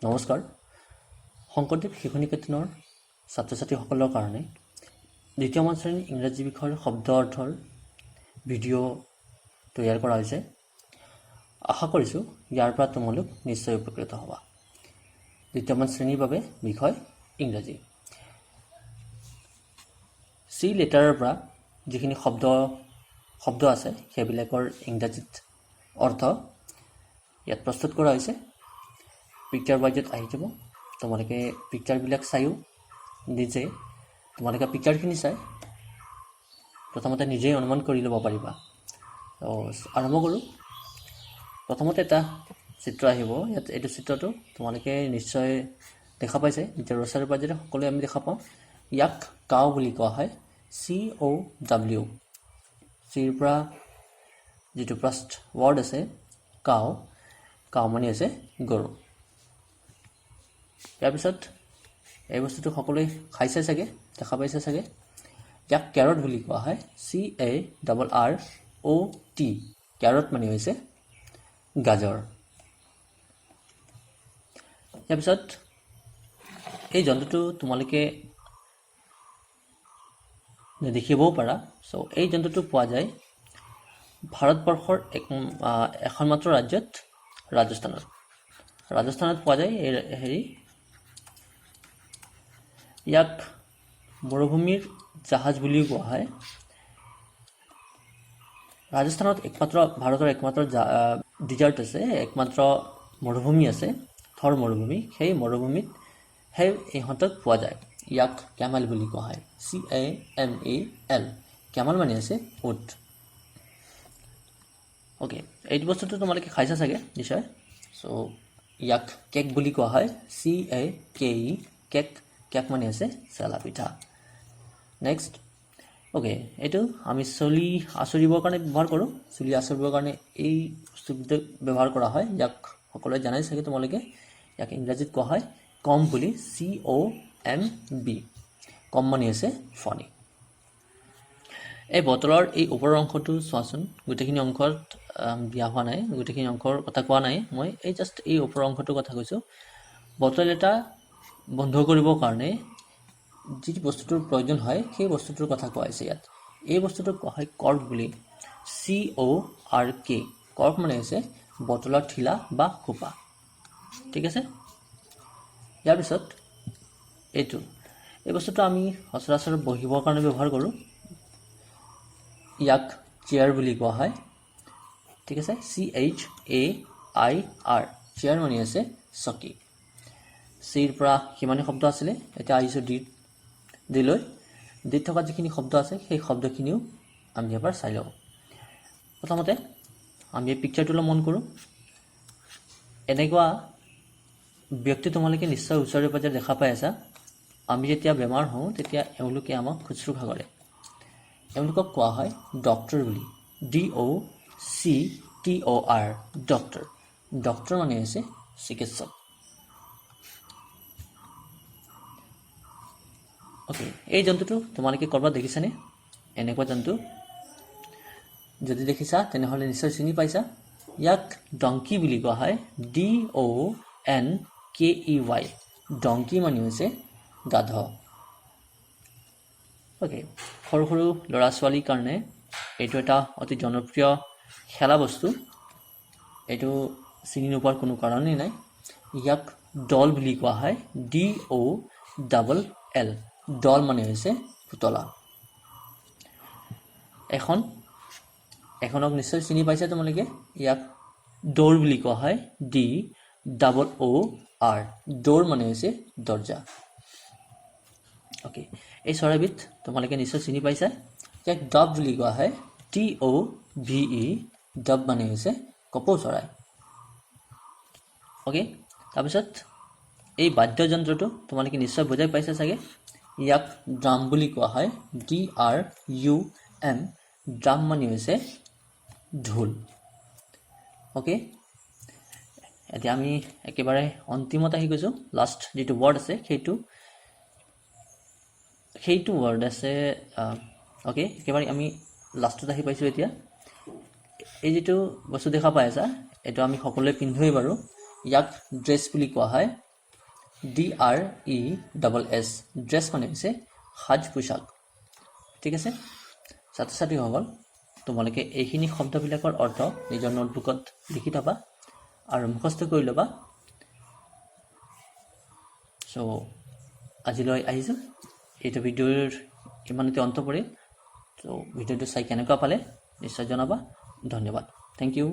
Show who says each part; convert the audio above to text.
Speaker 1: নমস্কাৰ শংকৰদেৱ শিশু নিকেতনৰ ছাত্ৰ ছাত্ৰীসকলৰ কাৰণে দ্বিতীয়মান শ্ৰেণীৰ ইংৰাজী বিষয়ৰ শব্দ অৰ্থৰ ভিডিঅ' তৈয়াৰ কৰা হৈছে। আশা কৰিছোঁ ইয়াৰ পৰা তোমালোক নিশ্চয় উপকৃত হ'বা। দ্বিতীয়মান শ্ৰেণীৰ বাবে বিষয় ইংৰাজী। চি লেটাৰৰ পৰা যিখিনি শব্দ আছে সেইবিলাকৰ ইংৰাজীত অৰ্থ ইয়াত প্ৰস্তুত কৰা হৈছে। পিকচাৰ ৱাইজত আহি যাব। তোমালোকে পিকচাৰবিলাক চাইও নিজে তোমালোকে পিকচাৰখিনি চাই প্ৰথমতে নিজেই অনুমান কৰি ল'ব পাৰিবা। আৰম্ভ কৰোঁ। প্ৰথমতে এটা চিত্ৰ আহিব। ইয়াত এইটো চিত্ৰটো তোমালোকে নিশ্চয় দেখা পাইছে। নিজৰ ওচৰে পাঁজৰে সকলোৱে আমি দেখা পাওঁ। ইয়াক কাউ বুলি কোৱা হয়। COW। চিৰ পৰা যিটো ফাৰ্ষ্ট ৱৰ্ড আছে কাউ মানে আছে গৰু। ইয়াৰ পিছত এই বস্তুটো সকলোৱে খাইছে চাগে, দেখা পাইছে চাগে। ইয়াক কেৰট বুলি কোৱা হয়। CARROT। কেৰট মানে হৈছে গাজৰ। ইয়াৰ পিছত এই জন্তুটো তোমালোকে দেখিবও পাৰা। এই জন্তুটো পোৱা যায় ভাৰতবৰ্ষৰ এখন মাত্ৰ ৰাজ্যত, ৰাজস্থানত পোৱা যায়। ইয়াক মৰুভূমিৰ জাহাজ বুলিও কোৱা হয়। ৰাজস্থানত ভাৰতৰ একমাত্ৰ ডিজাৰ্ট আছে, একমাত্ৰ মৰুভূমি আছে, থৰ মৰুভূমি। সেই মৰুভূমিত ইহঁতক পোৱা যায়। ইয়াক কেমেল বুলি কোৱা হয়। CAMEL। কেমেল মানে আছে উট। অ'কে, এইটো বস্তুটো তোমালোকে খাইছা চাগে নিশ্চয়। ইয়াক কেক বুলি কোৱা হয়। CAKE। কেক মানে আছে চেলা পিঠা। নেক্সট, অ'কে, এইটো আমি চুলি আঁচুৰিবৰ কাৰণে ব্যৱহাৰ কৰোঁ। চুলি আঁচুৰিবৰ কাৰণে এই বস্তুটো ব্যৱহাৰ কৰা হয়। ইয়াক সকলোৱে জানাই চাগে তোমালোকে। ইয়াক ইংৰাজীত কোৱা হয় কম বুলি। COMB। কম মানে আছে ফণি। এই বটলৰ এই ওপৰৰ অংশটো চোৱাচোন। গোটেইখিনি অংশত দিয়া হোৱা নাই, গোটেইখিনি অংশৰ কথা কোৱা নাই মই। এই জাষ্ট এই ওপৰৰ অংশটোৰ কথা কৈছোঁ। বটল এটা বন্ধ কৰিবৰ কাৰণে যি বস্তুটোৰ প্ৰয়োজন হয় সেই বস্তুটোৰ কথা কোৱা হৈছে ইয়াত। এই বস্তুটোক কোৱা হয় কৰ্ক বুলি। CORK। কৰ্ক মানে হৈছে বটলৰ ঠিলা বা খোপা। ঠিক আছে। ইয়াৰ পিছত এই বস্তুটো আমি সচৰাচৰ বহিবৰ কাৰণে ব্যৱহাৰ কৰোঁ। ইয়াক চেয়াৰ বুলি কোৱা হয়। ঠিক আছে। CHAIR। চেয়াৰ মানে আছে চকী। চিৰ পৰা সিমানে শব্দ আছিলে। এতিয়া আহিছোঁ ডিলৈ। ডিত থকা যিখিনি শব্দ আছে সেই শব্দখিনিও আমি এবাৰ চাই লওঁ। প্ৰথমতে আমি এই পিকচাৰটোলৈ মন কৰোঁ। এনেকুৱা ব্যক্তি তোমালোকে নিশ্চয় ওচৰে পাজৰে দেখা পাই আছা। আমি যেতিয়া বেমাৰ হওঁ তেতিয়া এওঁলোকে আমাক শুশ্ৰূষা কৰে। এওঁলোকক কোৱা হয় ডক্তৰ বুলি। DOCTOR। ডক্তৰ মানে হৈছে চিকিৎসক। অ'কে, এই জন্তুটো তোমালোকে ক'ৰবাত দেখিছানে? এনেকুৱা জন্তু যদি দেখিছা তেনেহ'লে নিশ্চয় চিনি পাইছা। ইয়াক ডংকি বুলি কোৱা হয়। DONKEY। ডংকি মানে হৈছে গাধ। অ'কে, সৰু সৰু ল'ৰা ছোৱালীৰ কাৰণে এইটো এটা অতি জনপ্ৰিয় খেলা বস্তু। এইটো চিনি নোপোৱাৰ কোনো কাৰণেই নাই। ইয়াক ডল বুলি কোৱা হয়। DOLL। ডল মানে হৈছে পুতলা। এখনক নিশ্চয় চিনি পাইছা তোমালোকে। ইয়াক ডোৰ বুলি কোৱা হয়। DOOR। ডোৰ মানে হৈছে দৰ্জা। অ'কে, এই চৰাইবিধ তোমালোকে নিশ্চয় চিনি পাইছা। ইয়াক ডভ বুলি কোৱা হয়। DOVE। ডভ মানে হৈছে কপৌ চৰাই। অ'কে, তাৰপিছত এই বাদ্যযন্ত্ৰটো তোমালোকে নিশ্চয় বুজাই পাইছা চাগে। ইয়াক ড্ৰাম বুলি কোৱা হয়। DRUM। ড্ৰাম মানে হৈছে ঢোল। অ'কে, এতিয়া আমি একেবাৰে অন্তিমত আহি গৈছোঁ। লাষ্ট যিটো ৱৰ্ড আছে সেইটো ৱৰ্ড আছে। অ'কে, একেবাৰে আমি লাষ্টত আহি পাইছোঁ এতিয়া। এই যিটো বস্তু দেখা পাই আছা এইটো আমি সকলোৱে পিন্ধোৱেই বাৰু। ইয়াক ড্ৰেছ বুলি কোৱা হয়। DRESS ড্ৰেছ মানে হৈছে সাজ পোছাক ঠিক আছে ছাত্ৰ ছাত্ৰীসকল তোমালোকে এইখিনি শব্দবিলাকৰ অৰ্থ নিজৰ নোটবুকত লিখি থবা আৰু মুখস্থ কৰি ল'বা সো আজিলৈ আহিছোঁ এইটো ভিডিঅ'ৰ ইমানতে অন্ত পৰিল তো ভিডিঅ'টো চাই কেনেকুৱা পালে নিশ্চয় জনাবা ধন্যবাদ থেংক ইউ